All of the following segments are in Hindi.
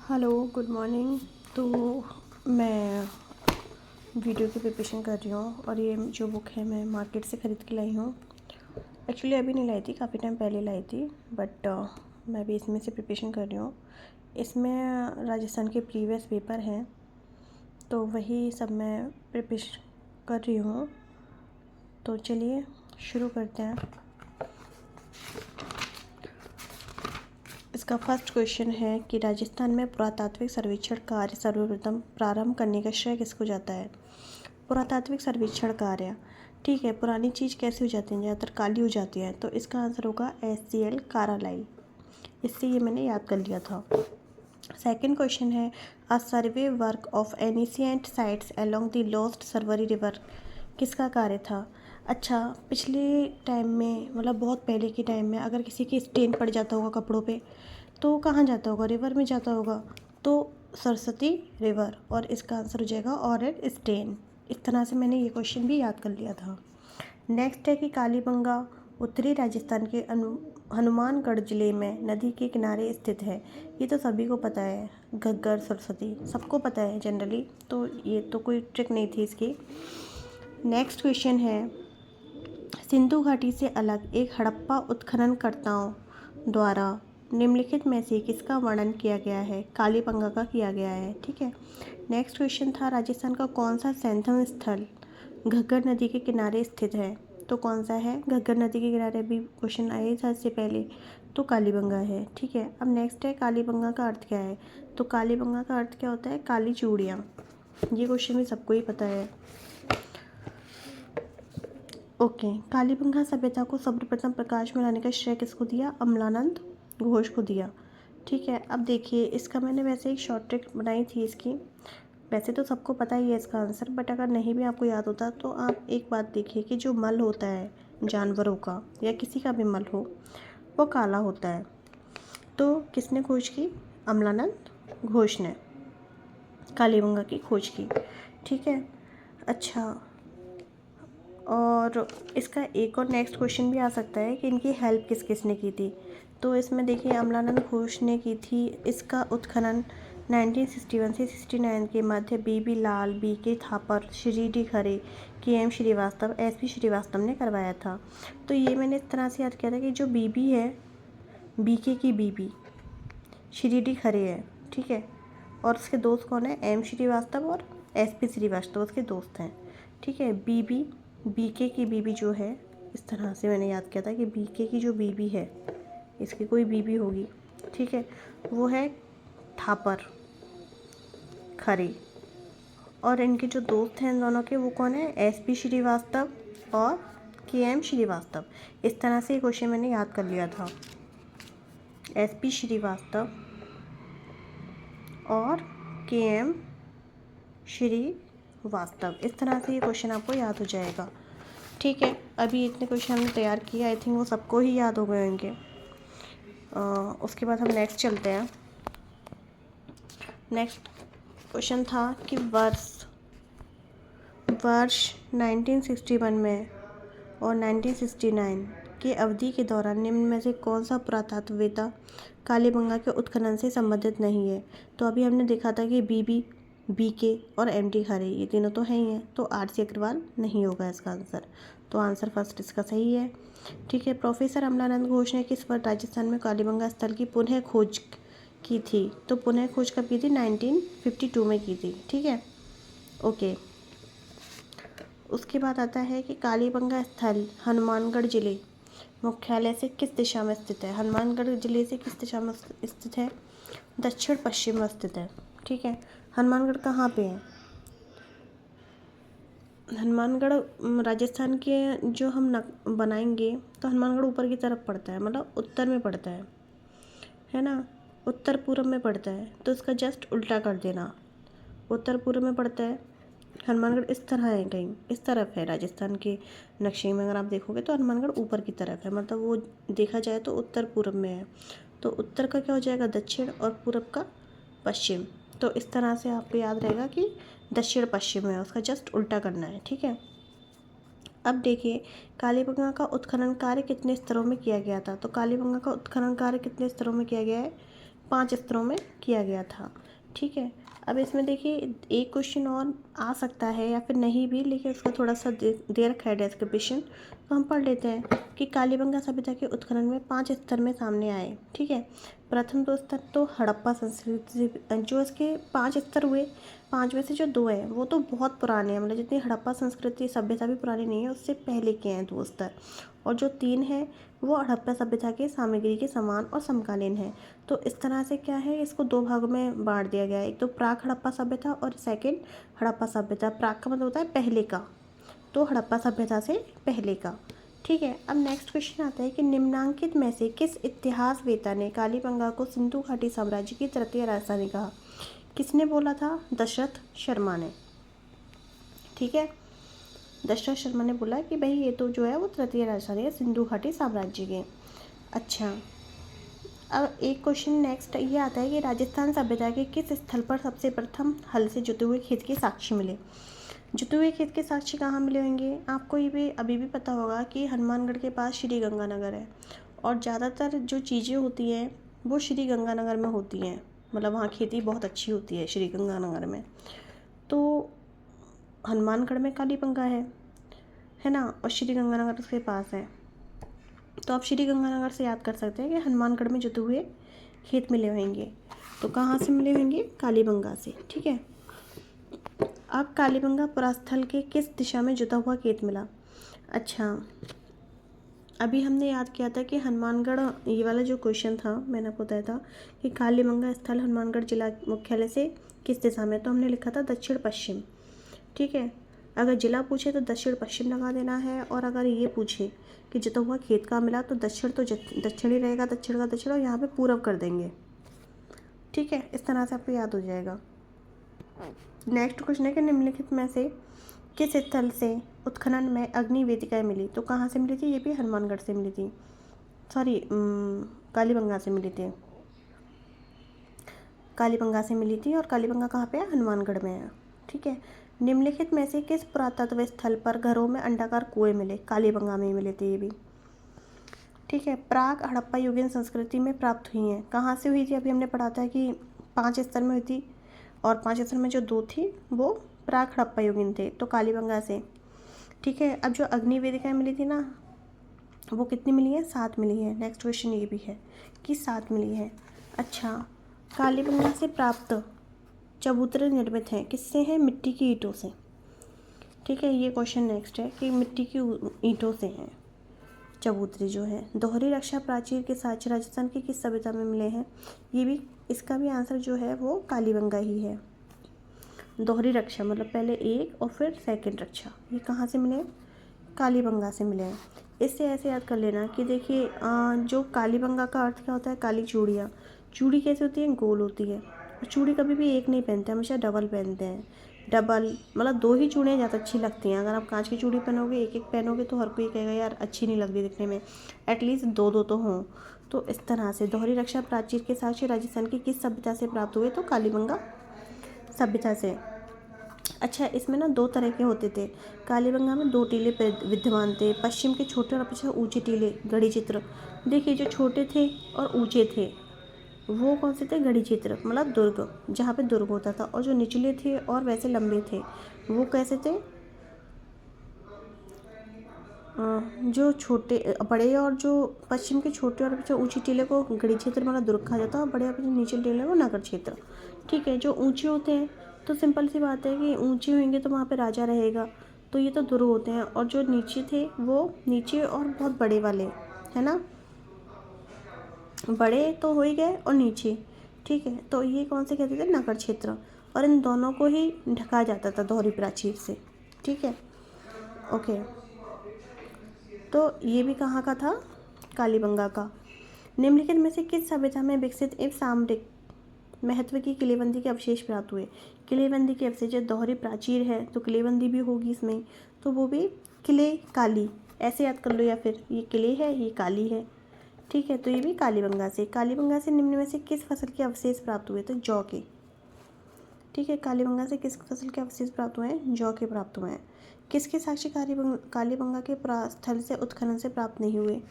Hello, good morning. तो मैं वीडियो की प्रिपरेशन कर रही हूँ और ये जो बुक है मैं मार्केट से ख़रीद के लाई हूँ। एक्चुअली अभी नहीं लाई थी, काफ़ी टाइम पहले लाई थी, बट मैं अभी इसमें से प्रिपरेशन कर रही हूँ। इसमें राजस्थान के प्रीवियस पेपर हैं, तो वही सब मैं प्रिपरेशन कर रही हूँ। तो चलिए शुरू करते हैं। इसका फर्स्ट क्वेश्चन है कि राजस्थान में पुरातात्विक सर्वेक्षण कार्य सर्वप्रथम प्रारंभ करने का श्रेय किसको जाता है। पुरातात्विक सर्वेक्षण कार्य, ठीक है। पुरानी चीज़ कैसी हो जाती है, ज़्यादातर काली हो जाती है, तो इसका आंसर होगा SCL कार्लाइल। इससे ये मैंने याद कर लिया था। सेकंड क्वेश्चन है a survey work of ancient sites along the lost Saraswati river किसका कार्य था। अच्छा, पिछले टाइम में मतलब बहुत पहले के टाइम में अगर किसी की स्टेन पड़ जाता होगा कपड़ों पे, तो कहाँ जाता होगा, रिवर में जाता होगा, तो सरस्वती रिवर। और इसका आंसर हो जाएगा और स्टेन। इस तरह से मैंने ये क्वेश्चन भी याद कर लिया था। नेक्स्ट है कि कालीबंगा उत्तरी राजस्थान के हनुमानगढ़ जिले में नदी के किनारे स्थित है। ये तो सभी को पता है, घग्गर सरस्वती सबको पता है जनरली, तो ये तो कोई ट्रिक नहीं थी इसकी। नेक्स्ट क्वेश्चन है सिंधु घाटी से अलग एक हड़प्पा उत्खननकर्ताओं द्वारा निम्नलिखित में से किसका वर्णन किया गया है। कालीबंगा का किया गया है, ठीक है। नेक्स्ट क्वेश्चन था राजस्थान का कौन सा सैंथम स्थल घग्गर नदी के किनारे स्थित है। तो कौन सा है, घग्गर नदी के किनारे भी क्वेश्चन आए था इससे पहले, तो कालीबंगा है, ठीक है। अब नेक्स्ट है कालीबंगा का अर्थ क्या है। तो कालीबंगा का अर्थ क्या होता है, काली चूड़ियाँ। ये क्वेश्चन भी सबको ही पता है। ओके, कालीबंगा सभ्यता को सर्वप्रथम प्रकाश में लाने का श्रेय किसको दिया, अमलानंद घोष को दिया, ठीक है। अब देखिए इसका मैंने वैसे एक शॉर्ट ट्रिक बनाई थी इसकी। वैसे तो सबको पता ही है इसका आंसर, बट अगर नहीं भी आपको याद होता तो आप एक बात देखिए कि जो मल होता है जानवरों का या किसी का भी मल हो, वो काला होता है। तो किसने खोज की, अमलानंद घोष ने कालीबंगा की खोज की, ठीक है। अच्छा, और इसका एक और नेक्स्ट क्वेश्चन भी आ सकता है कि इनकी हेल्प किस किस ने की थी। तो इसमें देखिए अमलानंद घोष ने की थी इसका उत्खनन 1961 से 69 के मध्य BB लाल, BK थापर, श्री डी खरे, KM श्रीवास्तव, SP श्रीवास्तव ने करवाया था। तो ये मैंने इस तरह से याद किया था कि जो BB है, BK की BB श्री डी खरे है, ठीक है। और उसके दोस्त कौन है, M श्रीवास्तव और SP श्रीवास्तव उसके दोस्त हैं, ठीक है। BK की BB जो है, इस तरह से मैंने याद किया था कि BK की जो BB है, इसकी कोई BB होगी, ठीक है, वो है थापर खरे। और इनके जो दोस्त हैं इन दोनों के, वो कौन है, SP श्रीवास्तव और KM श्रीवास्तव। इस तरह से ये क्वेश्चन मैंने याद कर लिया था, SP श्रीवास्तव और KM श्रीवास्तव। इस तरह से ये क्वेश्चन आपको याद हो जाएगा, ठीक है। अभी इतने क्वेश्चन हमने तैयार किए, आई थिंक वो सबको ही याद हो गए होंगे। उसके बाद हम नेक्स्ट चलते हैं। नेक्स्ट क्वेश्चन था कि वर्ष 1961 में और 1969 के अवधि के दौरान निम्न में से कौन सा पुरातत्ववेत्ता कालीबंगा के उत्खनन से संबंधित नहीं है। तो अभी हमने देखा था कि BB, BK और MD खरे ये तीनों तो हैं ही हैं, तो RC अग्रवाल नहीं होगा इसका आंसर। तो आंसर फर्स्ट इसका सही है, ठीक है। प्रोफेसर अमलानंद घोष ने किस वर्ष राजस्थान में कालीबंगा स्थल की पुनः खोज की थी। तो पुनः खोज कब की थी, 1952 में की थी, ठीक है, ओके। उसके बाद आता है कि कालीबंगा स्थल हनुमानगढ़ जिले मुख्यालय से किस दिशा में स्थित है। हनुमानगढ़ जिले से किस दिशा में स्थित है, दक्षिण पश्चिम में स्थित है, ठीक है। हनुमानगढ़ कहाँ पे है, हनुमानगढ़ राजस्थान के जो हम बनाएंगे तो हनुमानगढ़ ऊपर की तरफ पड़ता है, मतलब उत्तर में पड़ता है ना, उत्तर पूर्व में पड़ता है, तो इसका जस्ट उल्टा कर देना। उत्तर पूर्व में पड़ता है, हनुमानगढ़ इस तरह है, कहीं इस तरफ है राजस्थान के नक्शे में अगर आप देखोगे तो हनुमानगढ़ ऊपर की तरफ है, मतलब वो देखा जाए तो उत्तर पूर्व में है। तो उत्तर का क्या हो जाएगा, दक्षिण, और पूर्व का पश्चिम। तो इस तरह से आपको याद रहेगा कि दक्षिण पश्चिम है, उसका जस्ट उल्टा करना है, ठीक है। अब देखिए कालीबंगा का उत्खनन कार्य कितने स्तरों में किया गया था। तो कालीबंगा का उत्खनन कार्य कितने स्तरों में किया गया है, 5 स्तरों में किया गया था। ठीक है, अब इसमें देखिए एक क्वेश्चन और आ सकता है या फिर नहीं भी, लेकिन उसका थोड़ा सा दे रखा है डिस्क्रिप्शन, तो हम पढ़ लेते हैं कि कालीबंगा सभ्यता के उत्खनन में 5 स्तर में सामने आए। ठीक है, प्रथम 2 स्तर तो हड़प्पा संस्कृति से जो इसके 5 स्तर हुए, 5 में से जो 2 है वो तो बहुत पुराने हैं, मतलब जितनी हड़प्पा संस्कृति सभ्यता भी पुरानी नहीं है, उससे पहले के हैं 2 स्तर, और जो 3 है वो हड़प्पा सभ्यता के सामग्री के समान और समकालीन है। तो इस तरह से क्या है, इसको 2 भागों में बांट दिया गया है, एक तो प्राक हड़प्पा सभ्यता और सेकंड हड़प्पा सभ्यता। प्राक का मतलब होता है पहले का, तो हड़प्पा सभ्यता से पहले का। ठीक है, अब नेक्स्ट क्वेश्चन आता है कि निम्नांकित में से किस इतिहासवेत्ता ने कालीबंगा को सिंधु घाटी साम्राज्य की तृतीय राजधानी कहा? किसने बोला था? दशरथ शर्मा ने। ठीक है, दशरथ शर्मा ने बोला कि भाई ये तो जो है वो तृतीय राजधानी है सिंधु घाटी साम्राज्य के। अच्छा, अब एक क्वेश्चन नेक्स्ट ये आता है कि राजस्थान सभ्यता के किस स्थल पर सबसे प्रथम हल से जुते हुए खेत के साक्ष्य मिले? जुते हुए खेत के साक्ष्य कहाँ मिले होंगे? आपको ये भी अभी भी पता होगा कि हनुमानगढ़ के पास श्री गंगानगर है, और ज़्यादातर जो चीज़ें होती हैं वो श्री गंगानगर में होती हैं, मतलब वहाँ खेती बहुत अच्छी होती है श्री गंगानगर में। तो हनुमानगढ़ में कालीबंगा है ना, और श्री गंगानगर के पास है, तो आप श्री गंगानगर से याद कर सकते हैं कि हनुमानगढ़ में जुते हुए खेत मिले होंगे। तो कहाँ से मिले होंगे? कालीबंगा से। ठीक है, अब कालीबंगा पुरास्थल के किस दिशा में जुता हुआ खेत मिला? अच्छा, अभी हमने याद किया था कि हनुमानगढ़, ये वाला जो क्वेश्चन था मैंने आपको बताया था कि कालीबंगा स्थल हनुमानगढ़ जिला मुख्यालय से किस दिशा में, तो हमने लिखा था दक्षिण पश्चिम। ठीक है, अगर जिला पूछे तो दक्षिण पश्चिम लगा देना है, और अगर ये पूछे कि जुता हुआ खेत कहाँ मिला तो दक्षिण तो दक्षिण ही रहेगा, दक्षिण का दक्षिण, और यहाँ पे पूरब कर देंगे। ठीक है, इस तरह से आपको याद हो जाएगा। नेक्स्ट क्वेश्चन है कि निम्नलिखित में से किस स्थल से उत्खनन में अग्नि वेदिकाएँ मिली? तो कहाँ से मिली थी? ये भी हनुमानगढ़ से मिली थी, सॉरी कालीबंगा से मिली थी। कालीबंगा से मिली थी, और कालीबंगा कहाँ पे है? हनुमानगढ़ में है। ठीक है, निम्नलिखित में से किस पुरातत्व स्थल पर घरों में अंडाकार कुएं मिले? कालीबंगा में मिले थे ये भी। ठीक है, प्राक हड़प्पा युगीन संस्कृति में प्राप्त हुई हैं। कहाँ से हुई थी? अभी हमने पढ़ा था कि 5 स्तर में हुई थी, और 5 स्तर में जो 2 थी वो प्राक हड़प्पा युगीन थे, तो कालीबंगा से। ठीक है, अब जो अग्नि वेदिकाएँ मिली थी ना, वो कितनी मिली है? 7 मिली है। नेक्स्ट क्वेश्चन ये भी है कि 7 मिली है। अच्छा, कालीबंगा से प्राप्त चबूतरे निर्मित हैं किससे हैं? मिट्टी की ईंटों से। ठीक है, ये क्वेश्चन नेक्स्ट है कि मिट्टी की ईंटों से हैं चबूतरे जो है। दोहरी रक्षा प्राचीर के साक्ष्य राजस्थान की किस सभ्यता में मिले हैं? ये भी, इसका भी आंसर जो है वो कालीबंगा ही है। दोहरी रक्षा मतलब पहले एक और फिर सेकंड रक्षा, ये कहाँ से मिले? कालीबंगा से मिले हैं। इससे ऐसे याद कर लेना कि देखिए जो कालीबंगा का अर्थ क्या होता है? काली चूड़ियाँ। चूड़ी कैसे होती है? गोल होती है, और चूड़ी कभी भी एक नहीं पहनते, हमेशा डबल पहनते हैं। डबल मतलब 2 ही चूड़ियाँ ज़्यादा अच्छी लगती हैं। अगर आप कांच की चूड़ी पहनोगे, एक एक पहनोगे, तो हर कोई कहेगा यार अच्छी नहीं लग रही दिखने में, एटलीस्ट 2 तो हों। तो इस तरह से दोहरी रक्षा प्राचीर के साक्ष्य राजस्थान की किस सभ्यता से प्राप्त हुए? तो कालीबंगा सभ्यता से। अच्छा, इसमें ना 2 तरह के होते थे। कालीबंगा में 2 टीले विद्यमान थे, पश्चिम के छोटे और पश्चिम ऊंचे टीले। गढ़ी चित्र देखिए, जो छोटे थे और ऊंचे थे वो कौन से थे? गढ़ी चित्र मतलब दुर्ग, जहाँ पे दुर्ग होता था, और जो निचले थे और वैसे लंबे थे वो कैसे थे? जो छोटे बड़े, और जो पश्चिम के छोटे और जो ऊंची टीले को गढ़ी क्षेत्र मतलब दुर्ग कहा जाता है, और बड़े और जो नीचे टीले को नगर क्षेत्र। ठीक है, जो ऊंचे होते हैं तो सिंपल सी बात है कि ऊंचे होंगे तो वहाँ पे राजा रहेगा, तो ये तो दुर्ग होते हैं, और जो नीचे थे वो नीचे और बहुत बड़े वाले, है ना, बड़े तो हो ही गए और नीचे। ठीक है, तो ये कौन से कहते थे? नगर क्षेत्र, और इन दोनों को ही ढका जाता था दोहरी प्राचीर से। ठीक है, ओके, तो ये भी कहाँ का था? कालीबंगा का। निम्नलिखित में से किस सभ्यता में विकसित एवं सामरिक महत्व की किलेबंदी के अवशेष प्राप्त हुए? किलेबंदी के अवशेष, जब दोहरी प्राचीर है तो किलेबंदी भी होगी इसमें, तो वो भी किले काली, ऐसे याद कर लो, या फिर ये किले है ये काली है। ठीक है, तो ये भी कालीबंगा से। कालीबंगा से निम्न में से किस फसल के अवशेष प्राप्त हुए? तो जौ के। ठीक है, कालीबंगा से किस फसल के अवशेष प्राप्त हुए हैं? जौ के प्राप्त हुए हैं। किसके साक्ष्य कालीबंगा के स्थल से उत्खनन से प्राप्त नहीं हुए?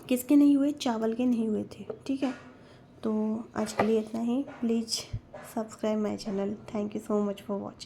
किसके नहीं हुए? चावल के नहीं हुए थे। ठीक है, तो आज के लिए इतना ही। Please subscribe my channel. Thank you so much for watching.